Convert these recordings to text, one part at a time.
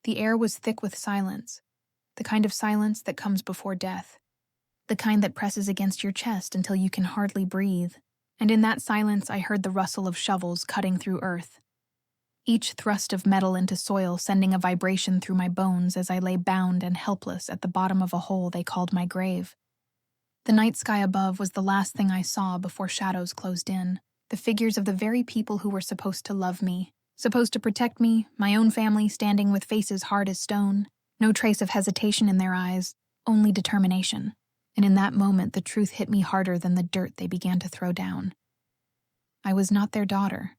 The air was thick with silence, the kind of silence that comes before death, the kind that presses against your chest until you can hardly breathe. And in that silence I heard the rustle of shovels cutting through earth, each thrust of metal into soil sending a vibration through my bones as I lay bound and helpless at the bottom of a hole they called my grave. The night sky above was the last thing I saw before shadows closed in, the figures of the very people who were supposed to love me, supposed to protect me, my own family standing with faces hard as stone, no trace of hesitation in their eyes, only determination. And in that moment the truth hit me harder than the dirt they began to throw down. I was not their daughter,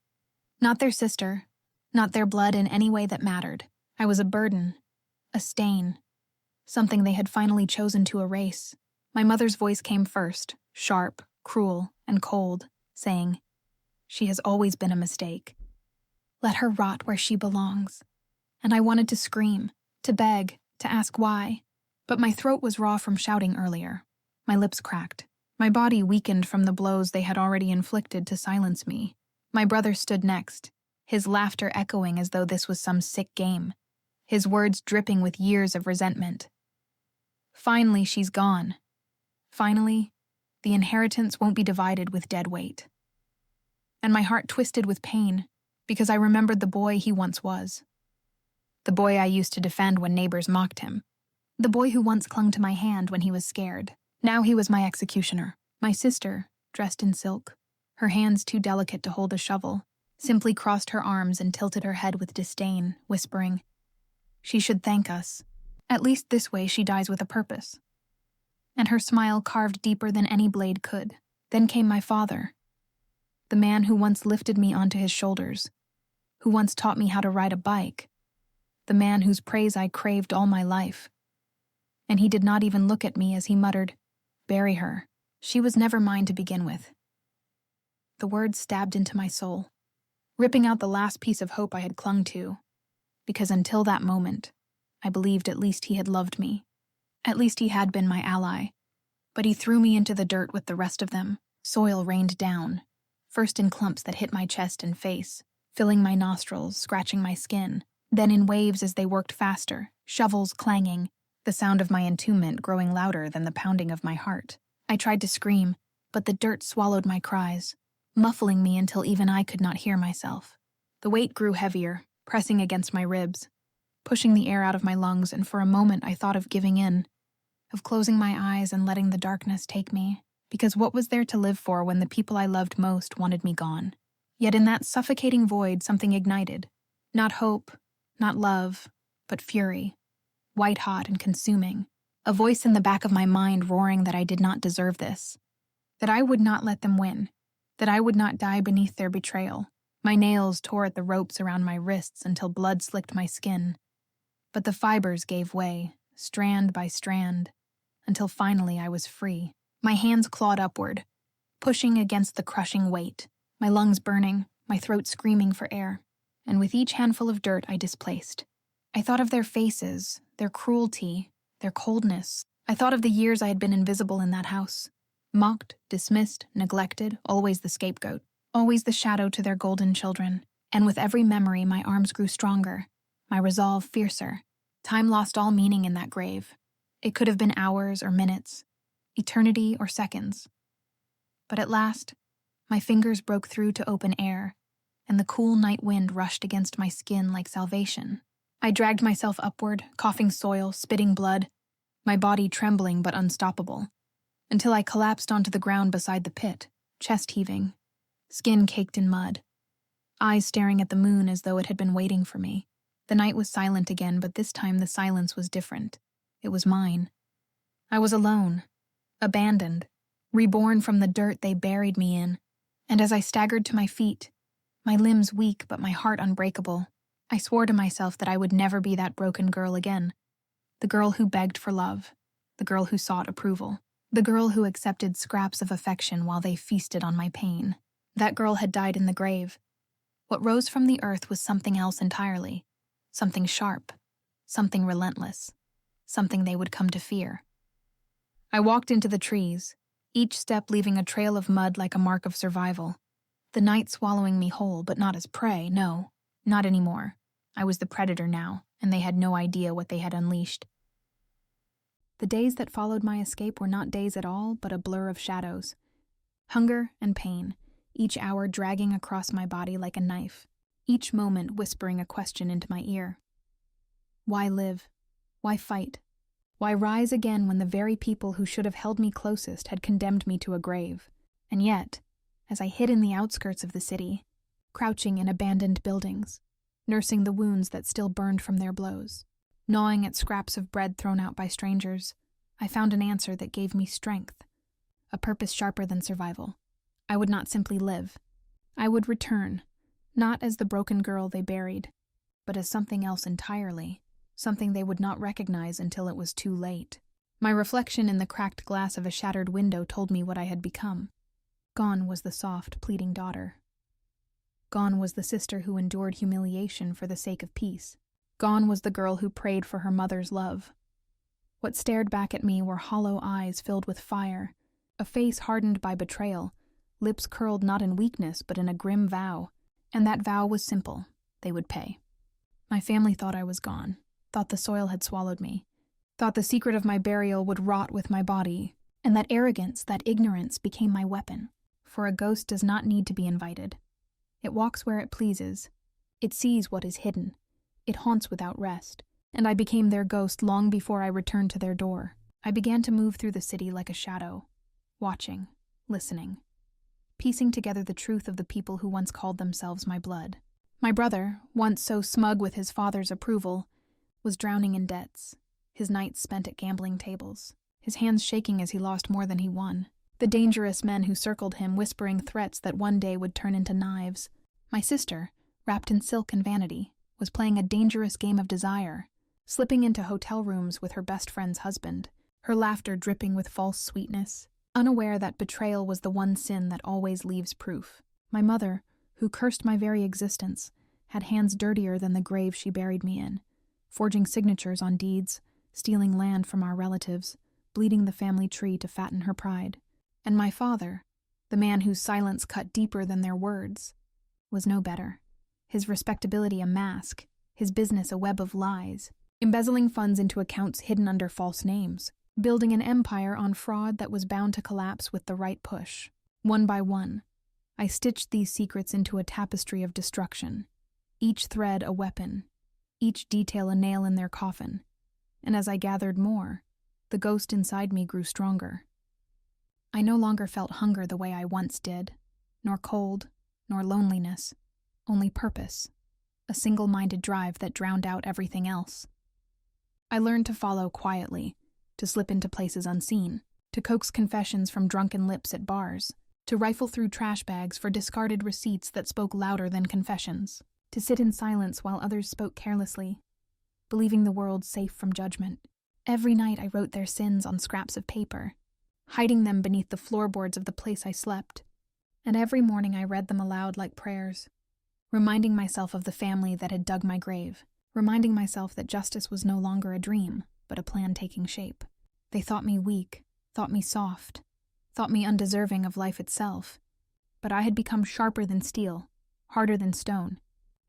not their sister, not their blood in any way that mattered. I was a burden, a stain, something they had finally chosen to erase. My mother's voice came first, sharp, cruel, and cold, saying, "She has always been a mistake. Let her rot where she belongs." And I wanted to scream, to beg, to ask why. But my throat was raw from shouting earlier. My lips cracked. My body weakened from the blows they had already inflicted to silence me. My brother stood next, his laughter echoing as though this was some sick game, his words dripping with years of resentment. Finally, she's gone. Finally, the inheritance won't be divided with dead weight. And my heart twisted with pain because I remembered the boy he once was. The boy I used to defend when neighbors mocked him. The boy who once clung to my hand when he was scared. Now he was my executioner. My sister, dressed in silk, her hands too delicate to hold a shovel, simply crossed her arms and tilted her head with disdain, whispering, "She should thank us. At least this way she dies with a purpose." And her smile carved deeper than any blade could. Then came my father, the man who once lifted me onto his shoulders, who once taught me how to ride a bike, the man whose praise I craved all my life. And he did not even look at me as he muttered, "Bury her. She was never mine to begin with." The words stabbed into my soul, ripping out the last piece of hope I had clung to, because until that moment, I believed at least he had loved me. At least he had been my ally. But he threw me into the dirt with the rest of them. Soil rained down, first in clumps that hit my chest and face, filling my nostrils, scratching my skin, then in waves as they worked faster, shovels clanging, the sound of my entombment growing louder than the pounding of my heart. I tried to scream, but the dirt swallowed my cries, muffling me until even I could not hear myself. The weight grew heavier, pressing against my ribs, pushing the air out of my lungs, and for a moment I thought of giving in, of closing my eyes and letting the darkness take me, because what was there to live for when the people I loved most wanted me gone? Yet in that suffocating void something ignited. Not hope, not love, but fury, white-hot and consuming. A voice in the back of my mind roaring that I did not deserve this, that I would not let them win, that I would not die beneath their betrayal. My nails tore at the ropes around my wrists until blood slicked my skin. But the fibers gave way, strand by strand, until finally I was free. My hands clawed upward, pushing against the crushing weight, my lungs burning, my throat screaming for air. And with each handful of dirt I displaced, I thought of their faces, their cruelty, their coldness. I thought of the years I had been invisible in that house, mocked, dismissed, neglected, always the scapegoat, always the shadow to their golden children. And with every memory my arms grew stronger, my resolve fiercer. Time lost all meaning in that grave. It could have been hours or minutes, eternity or seconds. But at last, my fingers broke through to open air, and the cool night wind rushed against my skin like salvation. I dragged myself upward, coughing soil, spitting blood, my body trembling but unstoppable, until I collapsed onto the ground beside the pit, chest heaving, skin caked in mud, eyes staring at the moon as though it had been waiting for me. The night was silent again, but this time the silence was different. It was mine. I was alone, abandoned, reborn from the dirt they buried me in, and as I staggered to my feet, my limbs weak but my heart unbreakable, I swore to myself that I would never be that broken girl again, the girl who begged for love, the girl who sought approval, the girl who accepted scraps of affection while they feasted on my pain. That girl had died in the grave. What rose from the earth was something else entirely, something sharp, something relentless, something they would come to fear. I walked into the trees, each step leaving a trail of mud like a mark of survival. The night swallowing me whole, but not as prey, no, not anymore. I was the predator now, and they had no idea what they had unleashed. The days that followed my escape were not days at all, but a blur of shadows. Hunger and pain, each hour dragging across my body like a knife, each moment whispering a question into my ear. Why live? Why fight? Why rise again when the very people who should have held me closest had condemned me to a grave? And yet, as I hid in the outskirts of the city, crouching in abandoned buildings, nursing the wounds that still burned from their blows, gnawing at scraps of bread thrown out by strangers, I found an answer that gave me strength, a purpose sharper than survival. I would not simply live. I would return, not as the broken girl they buried, but as something else entirely, something they would not recognize until it was too late. My reflection in the cracked glass of a shattered window told me what I had become. Gone was the soft, pleading daughter. Gone was the sister who endured humiliation for the sake of peace. Gone was the girl who prayed for her mother's love. What stared back at me were hollow eyes filled with fire, a face hardened by betrayal, lips curled not in weakness but in a grim vow, and that vow was simple: they would pay. My family thought I was gone, thought the soil had swallowed me, thought the secret of my burial would rot with my body, and that arrogance, that ignorance became my weapon. For a ghost does not need to be invited. It walks where it pleases. It sees what is hidden. It haunts without rest, and I became their ghost long before I returned to their door. I began to move through the city like a shadow, watching, listening, piecing together the truth of the people who once called themselves my blood. My brother, once so smug with his father's approval, was drowning in debts, his nights spent at gambling tables, his hands shaking as he lost more than he won. The dangerous men who circled him whispering threats that one day would turn into knives. My sister, wrapped in silk and vanity, was playing a dangerous game of desire, slipping into hotel rooms with her best friend's husband, her laughter dripping with false sweetness, unaware that betrayal was the one sin that always leaves proof. My mother, who cursed my very existence, had hands dirtier than the grave she buried me in, forging signatures on deeds, stealing land from our relatives, bleeding the family tree to fatten her pride. And my father, the man whose silence cut deeper than their words, was no better. His respectability a mask, his business a web of lies, embezzling funds into accounts hidden under false names, building an empire on fraud that was bound to collapse with the right push. One by one, I stitched these secrets into a tapestry of destruction, each thread a weapon, each detail a nail in their coffin, and as I gathered more, the ghost inside me grew stronger. I no longer felt hunger the way I once did, nor cold, nor loneliness, only purpose, a single-minded drive that drowned out everything else. I learned to follow quietly, to slip into places unseen, to coax confessions from drunken lips at bars, to rifle through trash bags for discarded receipts that spoke louder than confessions, to sit in silence while others spoke carelessly, believing the world safe from judgment. Every night I wrote their sins on scraps of paper, hiding them beneath the floorboards of the place I slept, and every morning I read them aloud like prayers, reminding myself of the family that had dug my grave, reminding myself that justice was no longer a dream, but a plan taking shape. They thought me weak, thought me soft, thought me undeserving of life itself, but I had become sharper than steel, harder than stone,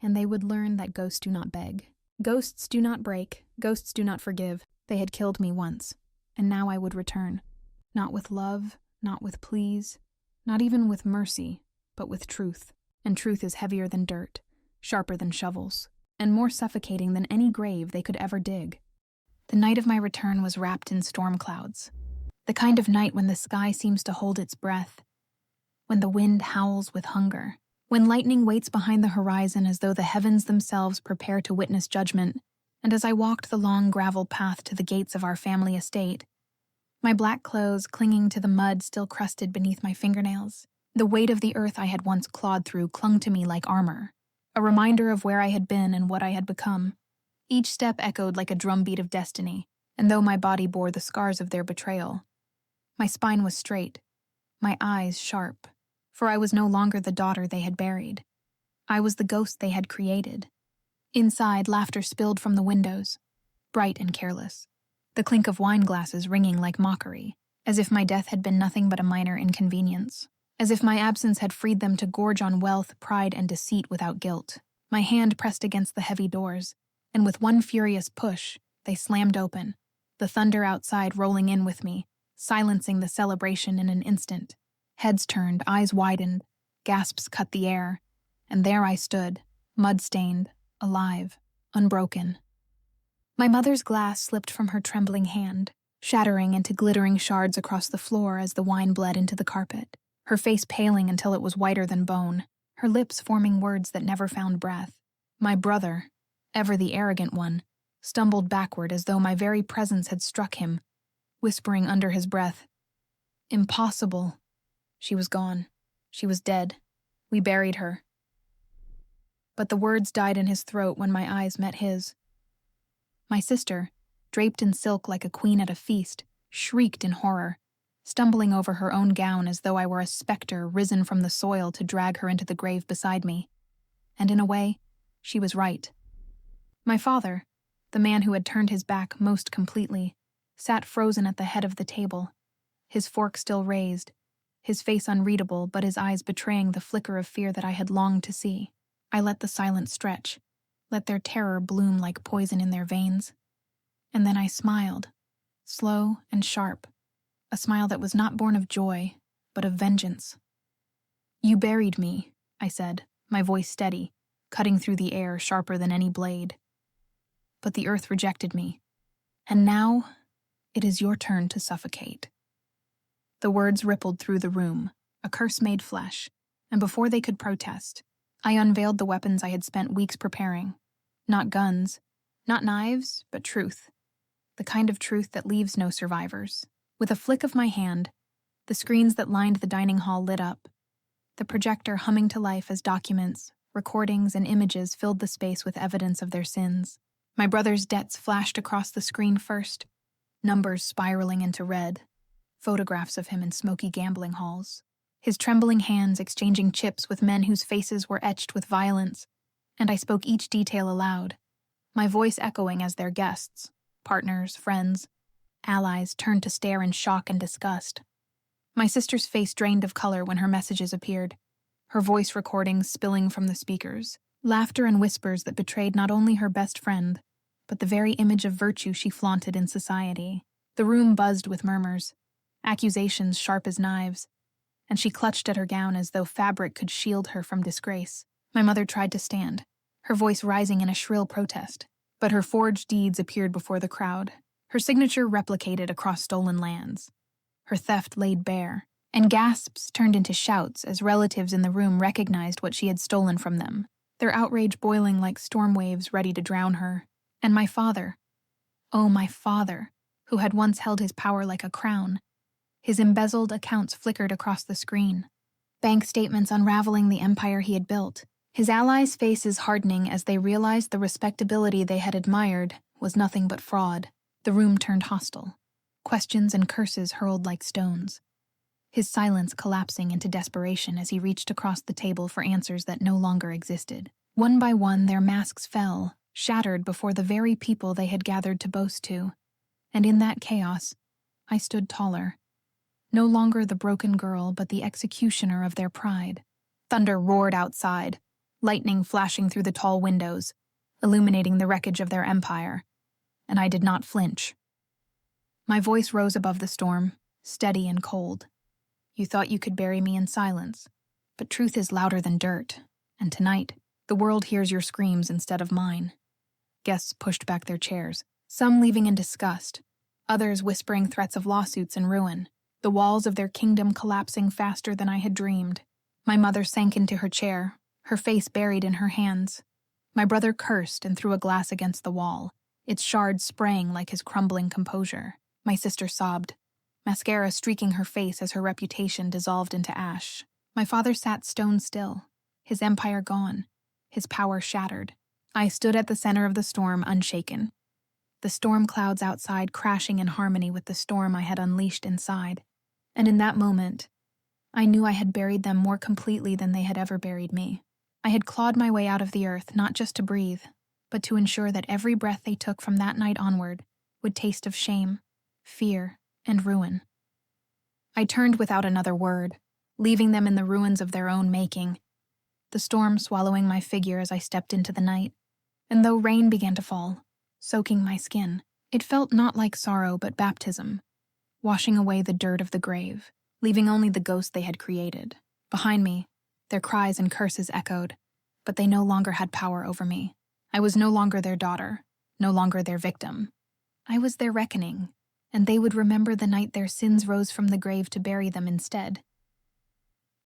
and they would learn that ghosts do not beg. Ghosts do not break, ghosts do not forgive. They had killed me once, and now I would return. Not with love, not with pleas, not even with mercy, but with truth. And truth is heavier than dirt, sharper than shovels, and more suffocating than any grave they could ever dig. The night of my return was wrapped in storm clouds, the kind of night when the sky seems to hold its breath, when the wind howls with hunger, when lightning waits behind the horizon as though the heavens themselves prepare to witness judgment. And as I walked the long gravel path to the gates of our family estate, my black clothes clinging to the mud still crusted beneath my fingernails, the weight of the earth I had once clawed through clung to me like armor, a reminder of where I had been and what I had become. Each step echoed like a drumbeat of destiny, and though my body bore the scars of their betrayal, my spine was straight, my eyes sharp, for I was no longer the daughter they had buried. I was the ghost they had created. Inside, laughter spilled from the windows, bright and careless, the clink of wine glasses ringing like mockery, as if my death had been nothing but a minor inconvenience, as if my absence had freed them to gorge on wealth, pride, and deceit without guilt. My hand pressed against the heavy doors, and with one furious push, they slammed open, the thunder outside rolling in with me, silencing the celebration in an instant. Heads turned, eyes widened, gasps cut the air, and there I stood, mud-stained, alive, unbroken. My mother's glass slipped from her trembling hand, shattering into glittering shards across the floor as the wine bled into the carpet, her face paling until it was whiter than bone, her lips forming words that never found breath. My brother, ever the arrogant one, stumbled backward as though my very presence had struck him, whispering under his breath, "Impossible." She was gone. She was dead. We buried her. But the words died in his throat when my eyes met his. My sister, draped in silk like a queen at a feast, shrieked in horror, stumbling over her own gown as though I were a specter risen from the soil to drag her into the grave beside me. And in a way, she was right. My father, the man who had turned his back most completely, sat frozen at the head of the table, his fork still raised, his face unreadable but his eyes betraying the flicker of fear that I had longed to see. I let the silence stretch, let their terror bloom like poison in their veins. And then I smiled, slow and sharp, a smile that was not born of joy, but of vengeance. "You buried me," I said, my voice steady, cutting through the air sharper than any blade. "But the earth rejected me, and now it is your turn to suffocate." The words rippled through the room, a curse made flesh, and before they could protest, I unveiled the weapons I had spent weeks preparing. Not guns, not knives, but truth. The kind of truth that leaves no survivors. With a flick of my hand, the screens that lined the dining hall lit up, the projector humming to life as documents, recordings, and images filled the space with evidence of their sins. My brother's debts flashed across the screen first, numbers spiraling into red, photographs of him in smoky gambling halls, his trembling hands exchanging chips with men whose faces were etched with violence, and I spoke each detail aloud, my voice echoing as their guests, partners, friends, allies turned to stare in shock and disgust. My sister's face drained of color when her messages appeared, her voice recordings spilling from the speakers, laughter and whispers that betrayed not only her best friend, but the very image of virtue she flaunted in society. The room buzzed with murmurs, accusations sharp as knives, and she clutched at her gown as though fabric could shield her from disgrace. My mother tried to stand, her voice rising in a shrill protest, but her forged deeds appeared before the crowd, her signature replicated across stolen lands, her theft laid bare, and gasps turned into shouts as relatives in the room recognized what she had stolen from them, their outrage boiling like storm waves ready to drown her. And my father, oh my father, who had once held his power like a crown, his embezzled accounts flickered across the screen, bank statements unraveling the empire he had built, his allies' faces hardening as they realized the respectability they had admired was nothing but fraud. The room turned hostile, questions and curses hurled like stones, his silence collapsing into desperation as he reached across the table for answers that no longer existed. One by one, their masks fell, shattered before the very people they had gathered to boast to, and in that chaos, I stood taller, no longer the broken girl but the executioner of their pride. Thunder roared outside, lightning flashing through the tall windows, illuminating the wreckage of their empire, and I did not flinch. My voice rose above the storm, steady and cold. "You thought you could bury me in silence, but truth is louder than dirt, and tonight, the world hears your screams instead of mine." Guests pushed back their chairs, some leaving in disgust, others whispering threats of lawsuits and ruin, the walls of their kingdom collapsing faster than I had dreamed. My mother sank into her chair, her face buried in her hands. My brother cursed and threw a glass against the wall, its shards spraying like his crumbling composure. My sister sobbed, mascara streaking her face as her reputation dissolved into ash. My father sat stone still, his empire gone, his power shattered. I stood at the center of the storm unshaken, the storm clouds outside crashing in harmony with the storm I had unleashed inside. And in that moment, I knew I had buried them more completely than they had ever buried me. I had clawed my way out of the earth not just to breathe, but to ensure that every breath they took from that night onward would taste of shame, fear, and ruin. I turned without another word, leaving them in the ruins of their own making, the storm swallowing my figure as I stepped into the night. And though rain began to fall, soaking my skin, it felt not like sorrow but baptism, washing away the dirt of the grave, leaving only the ghost they had created. Behind me, their cries and curses echoed, but they no longer had power over me. I was no longer their daughter, no longer their victim. I was their reckoning, and they would remember the night their sins rose from the grave to bury them instead.